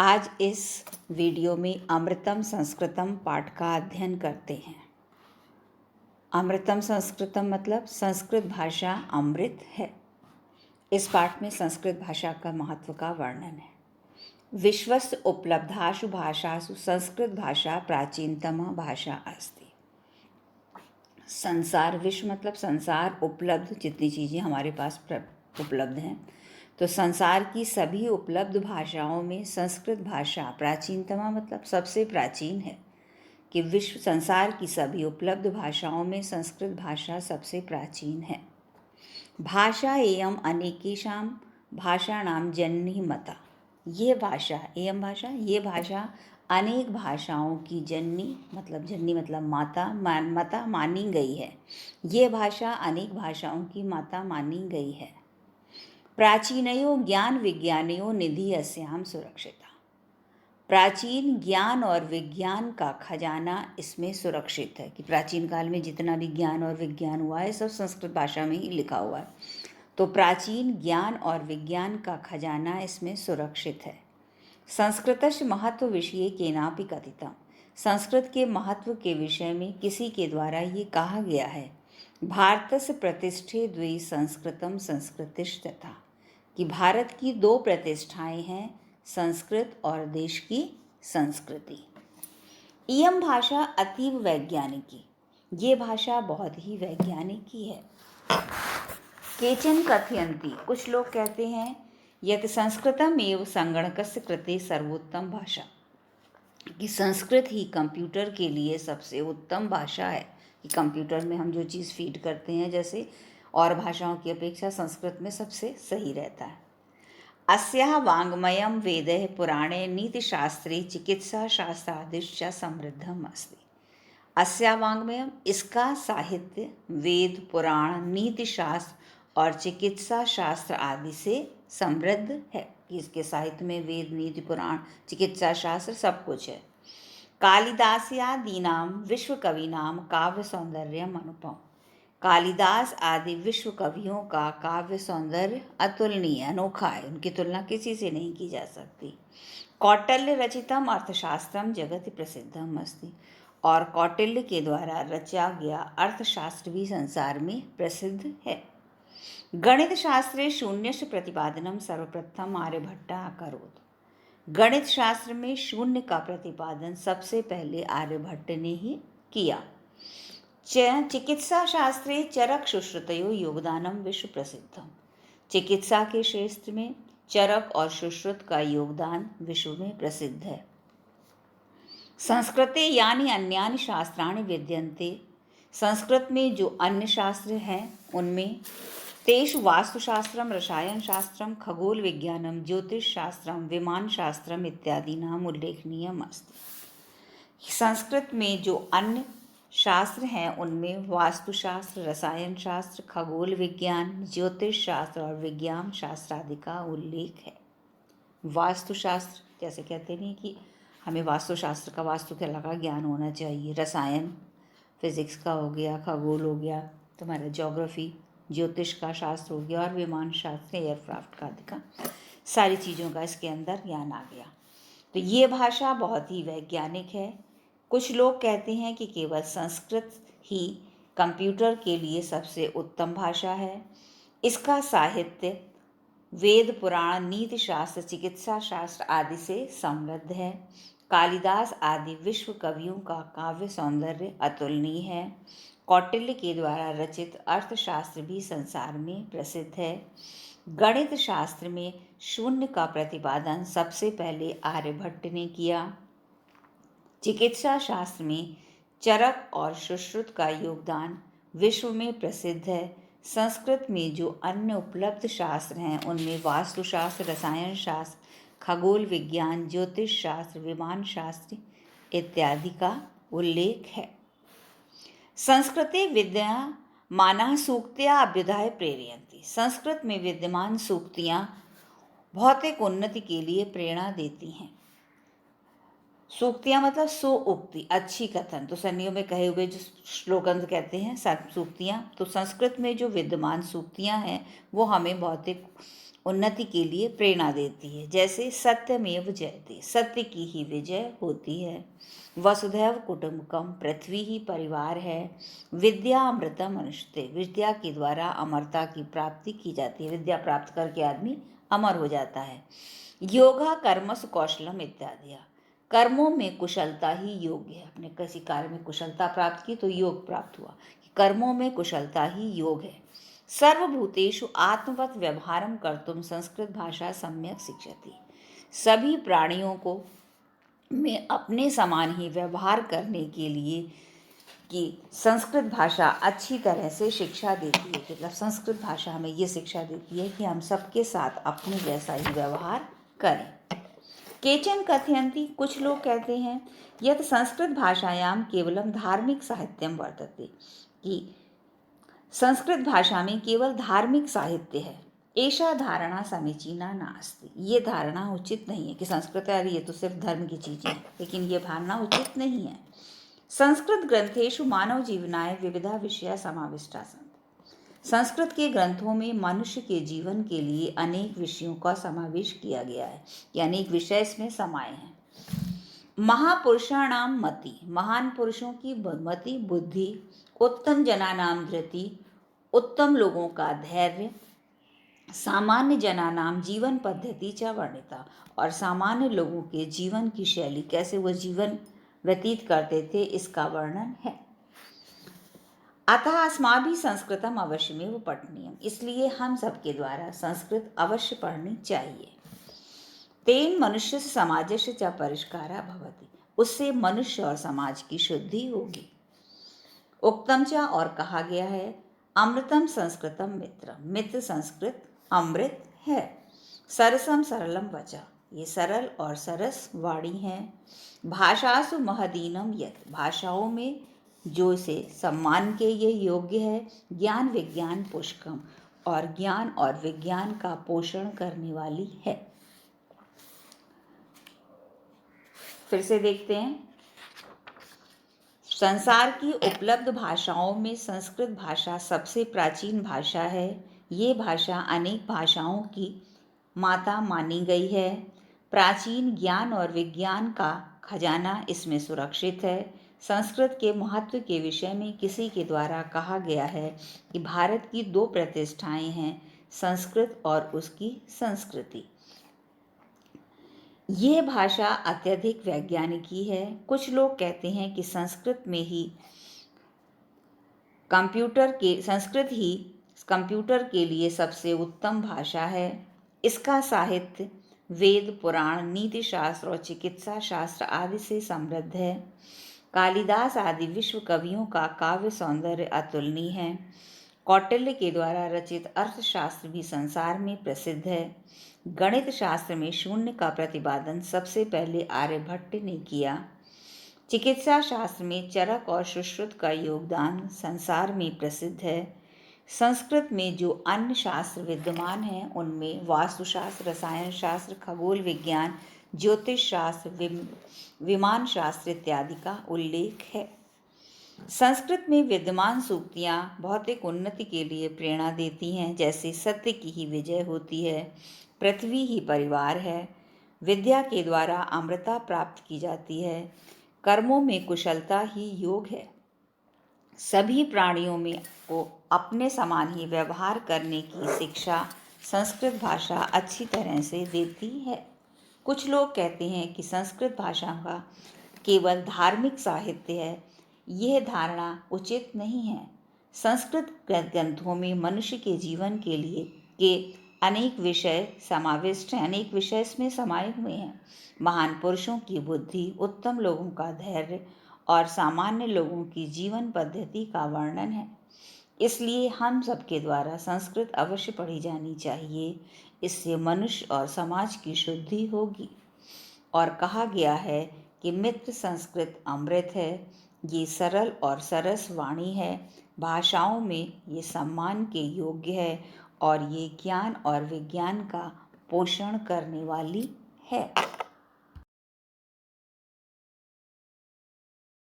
आज इस वीडियो में अमृतम संस्कृतम पाठ का अध्ययन करते हैं। अमृतम संस्कृतम मतलब संस्कृत भाषा अमृत है। इस पाठ में संस्कृत भाषा का महत्व का वर्णन है। विश्वस्य उपलब्धासु भाषासु संस्कृत भाषा प्राचीनतम भाषा अस्ति। संसार, विश्व मतलब संसार, उपलब्ध जितनी चीज़ें हमारे पास उपलब्ध हैं, तो संसार की सभी उपलब्ध भाषाओं में संस्कृत भाषा प्राचीनतम मतलब सबसे प्राचीन है। कि विश्व संसार की सभी उपलब्ध भाषाओं में संस्कृत भाषा सबसे प्राचीन है। भाषा एयम अनेकेषां भाषाणां जननी मता। ये भाषा एयम भाषा, ये भाषा अनेक भाषाओं की जननी मतलब माता माता मानी गई है। ये भाषा अनेक भाषाओं की माता मानी गई है। प्राचीनयो ज्ञान विज्ञानयो निधि अस्याम सुरक्षिता। प्राचीन ज्ञान और विज्ञान का खजाना इसमें सुरक्षित है। कि प्राचीन काल में जितना भी ज्ञान और विज्ञान हुआ है सब संस्कृत भाषा में ही लिखा हुआ है। तो प्राचीन ज्ञान और विज्ञान का खजाना इसमें सुरक्षित है। संस्कृतस्य महत्व विषये केनापि कथितम्। संस्कृत के महत्व के विषय में किसी के द्वारा ये कहा गया है। भारतस्य प्रतिष्ठे द्वे संस्कृतम संस्कृतिस्तथा। कि भारत की दो प्रतिष्ठाएं हैं, संस्कृत और देश की संस्कृति। इयम भाषा अतीव वैज्ञानिकी। ये भाषा बहुत ही वैज्ञानिकी है। केचन कथयन्ति, कुछ लोग कहते हैं, यत् संस्कृतम एव संगणकस्य कृते सर्वोत्तम भाषा। कि संस्कृत ही कंप्यूटर के लिए सबसे उत्तम भाषा है। कि कंप्यूटर में हम जो चीज़ फीड करते हैं, जैसे और भाषाओं की अपेक्षा संस्कृत में सबसे सही रहता है। अस्याः वाङ्मयं वेदैः पुराणे नीतिशास्त्रे चिकित्साशास्त्रादिश्च समृद्धम् अस्ति। अस्या वाङ्मयम, इसका साहित्य वेद पुराण नीतिशास्त्र और चिकित्सा शास्त्र आदि से समृद्ध है। इसके साहित्य में वेद नीति पुराण चिकित्सा शास्त्र सब कुछ है। कालिदास्यादीनां विश्वकवीनां काव्य सौंदर्यम अनुपम। कालिदास आदि विश्व कवियों का काव्य सौंदर्य अतुलनीय अनोखा है। उनकी तुलना किसी से नहीं की जा सकती। कौटिल्य रचितम अर्थशास्त्रम जगति प्रसिद्धम अस्ति। और कौटिल्य के द्वारा रचा गया अर्थशास्त्र भी संसार में प्रसिद्ध है। गणित शास्त्रे शून्यस्य प्रतिपादनम सर्वप्रथम आर्यभट्टः अकरोत्। गणित शास्त्र में शून्य का प्रतिपादन सबसे पहले आर्यभट्ट ने ही किया। चिकित्सा शास्त्रे चरक सुश्रुतयो योगदानम विश्व प्रसिद्धम। चिकित्सा के क्षेत्र में चरक और सुश्रुत का योगदान विश्व में प्रसिद्ध है। संस्कृते यानि अन्यानि शास्त्राणि विद्यन्ते। संस्कृत में जो अन्य शास्त्र हैं उनमें तेषु वास्तुशास्त्रम रसायन शास्त्रम खगोल विज्ञानम ज्योतिष शास्त्रम विमान शास्त्रम इत्यादि नाम उल्लेखनीयम अस्ति। संस्कृत में जो अन्य शास्त्र हैं उनमें वास्तुशास्त्र, रसायन शास्त्र, खगोल विज्ञान, ज्योतिष शास्त्र और विज्ञान शास्त्र आदि का उल्लेख है। वास्तुशास्त्र जैसे कहते नहीं कि हमें वास्तुशास्त्र का वास्तु कला का ज्ञान होना चाहिए। रसायन फिजिक्स का हो गया, खगोल हो गया, तुम्हारा ज्योग्राफी, ज्योतिष का शास्त्र हो गया, और विमान शास्त्र एयरक्राफ्ट का आदि का सारी चीज़ों का इसके अंदर ज्ञान आ गया। तो ये भाषा बहुत ही वैज्ञानिक है। कुछ लोग कहते हैं कि केवल संस्कृत ही कंप्यूटर के लिए सबसे उत्तम भाषा है। इसका साहित्य वेद पुराण नीति शास्त्र चिकित्सा शास्त्र आदि से समृद्ध है। कालिदास आदि विश्व कवियों का काव्य सौंदर्य अतुलनीय है। कौटिल्य के द्वारा रचित अर्थशास्त्र भी संसार में प्रसिद्ध है। गणित शास्त्र में शून्य का प्रतिपादन सबसे पहले आर्यभट्ट ने किया। चिकित्सा शास्त्र में चरक और सुश्रुत का योगदान विश्व में प्रसिद्ध है। संस्कृत में जो अन्य उपलब्ध शास्त्र हैं उनमें वास्तुशास्त्र, रसायन शास्त्र, खगोल विज्ञान, ज्योतिष शास्त्र, विमान शास्त्र इत्यादि का उल्लेख है। संस्कृते विद्यमानाः सूक्तयः अभ्युदय प्रेरयन्ति। संस्कृत में विद्यमान सूक्तियाँ भौतिक उन्नति के लिए प्रेरणा देती हैं। सूक्तियाँ मतलब सुउक्ति, अच्छी कथन। तो सन्नियों में कहे हुए जो श्लोकन कहते हैं सूक्तियाँ, तो संस्कृत में जो विद्यमान सूक्तियाँ हैं वो हमें भौतिक उन्नति के लिए प्रेरणा देती है। जैसे सत्यमेव जयते, सत्य की ही विजय होती है। वसुधैव कुटुम्बकम, पृथ्वी ही परिवार है। विद्या अमृतम अनुष्ठिते, विद्या के द्वारा अमरता की प्राप्ति की जाती है। विद्या प्राप्त करके आदमी अमर हो जाता है। योगा कर्मसु कौशलम इत्यादि, कर्मों में कुशलता ही योग्य है। अपने किसी कार्य में कुशलता प्राप्त की तो योग प्राप्त हुआ। कर्मों में कुशलता ही योग है। सर्वभूतेषु आत्मवत व्यवहारम कर्तुम संस्कृत भाषा सम्यक शिक्षति, सभी प्राणियों को में अपने समान ही व्यवहार करने के लिए कि संस्कृत भाषा अच्छी तरह से शिक्षा देती है। मतलब संस्कृत भाषा हमें ये शिक्षा देती है कि हम सबके साथ अपने जैसा ही व्यवहार करें। केचन कथयन्ति, कुछ लोग कहते हैं, यत् संस्कृत भाषायां केवलम धार्मिक साहित्यम वर्तते, कि संस्कृत भाषा में केवल धार्मिक साहित्य है। ऐसा धारणा समीचीना नास्ति, ये धारणा उचित नहीं है कि संस्कृत अरे ये तो सिर्फ धर्म की चीज़ें हैं, लेकिन ये धारणा उचित नहीं है। संस्कृत ग्रंथेषु मानव जीवनाय विविधा विषया समाविष्टा सन्ति, संस्कृत के ग्रंथों में मनुष्य के जीवन के लिए अनेक विषयों का समावेश किया गया है, या अनेक विषय इसमें समाये हैं। महापुरुषाणाम मति, महान पुरुषों की मति बुद्धि, उत्तम जनानाम धृति, उत्तम लोगों का धैर्य, सामान्य जनानाम जीवन पद्धति च वर्णिता, और सामान्य लोगों के जीवन की शैली, कैसे वो जीवन व्यतीत करते थे, इसका वर्णन है। अतः अस्माभिः संस्कृतम अवश्यमेव पठनीयम, इसलिए हम सबके द्वारा संस्कृत अवश्य पढ़नी चाहिए। तेन मनुष्य समाजस्य च परिष्कारः भवति, उससे मनुष्य और समाज की शुद्धि होगी। उक्तम च, और कहा गया है, अमृतम संस्कृतम मित्रम, मित्र संस्कृत अमृत है। सरसम सरलम वचा, ये सरल और सरस वाणी है। भाषासु महदीनम यत्, भाषाओं में जो इसे सम्मान के ये योग्य है। ज्ञान विज्ञान पुष्कम, और ज्ञान और विज्ञान का पोषण करने वाली है। फिर से देखते हैं, संसार की उपलब्ध भाषाओं में संस्कृत भाषा सबसे प्राचीन भाषा है। ये भाषा अनेक भाषाओं की माता मानी गई है। प्राचीन ज्ञान और विज्ञान का खजाना इसमें सुरक्षित है। संस्कृत के महत्व के विषय में किसी के द्वारा कहा गया है कि भारत की दो प्रतिष्ठाएं हैं, संस्कृत और उसकी संस्कृति। यह भाषा अत्यधिक वैज्ञानिकी है। कुछ लोग कहते हैं कि संस्कृत ही कंप्यूटर के लिए सबसे उत्तम भाषा है। इसका साहित्य वेद, पुराण, नीति शास्त्र और चिकित्सा शास्त्र आदि से समृद्ध है। कालिदास आदि विश्व कवियों का काव्य सौंदर्य अतुलनीय है। कौटिल्य के द्वारा रचित अर्थशास्त्र भी संसार में प्रसिद्ध है। गणित शास्त्र में शून्य का प्रतिपादन सबसे पहले आर्यभट्ट ने किया। चिकित्सा शास्त्र में चरक और सुश्रुत का योगदान संसार में प्रसिद्ध है। संस्कृत में जो अन्य शास्त्र विद्यमान हैं उनमें वास्तुशास्त्र, रसायन शास्त्र, खगोल विज्ञान, ज्योतिष शास्त्र, विमान शास्त्र इत्यादि का उल्लेख है। संस्कृत में विद्यमान सूक्तियाँ भौतिक उन्नति के लिए प्रेरणा देती हैं, जैसे सत्य की ही विजय होती है, पृथ्वी ही परिवार है, विद्या के द्वारा अमृता प्राप्त की जाती है, कर्मों में कुशलता ही योग है, सभी प्राणियों में को अपने समान ही व्यवहार करने की शिक्षा संस्कृत भाषा अच्छी तरह से देती है। कुछ लोग कहते हैं कि संस्कृत भाषा का केवल धार्मिक साहित्य है। यह धारणा उचित नहीं है। संस्कृत ग्रंथों में मनुष्य के जीवन के लिए के अनेक विषय समाविष्ट हैं, अनेक विषय इसमें समाये हुए हैं। महान पुरुषों की बुद्धि, उत्तम लोगों का धैर्य और सामान्य लोगों की जीवन पद्धति का वर्णन है। इसलिए हम सबके द्वारा संस्कृत अवश्य पढ़ी जानी चाहिए। इससे मनुष्य और समाज की शुद्धि होगी। और कहा गया है कि मित्र संस्कृत अमृत है। ये सरल और सरस वाणी है। भाषाओं में ये सम्मान के योग्य है और ये ज्ञान और विज्ञान का पोषण करने वाली है।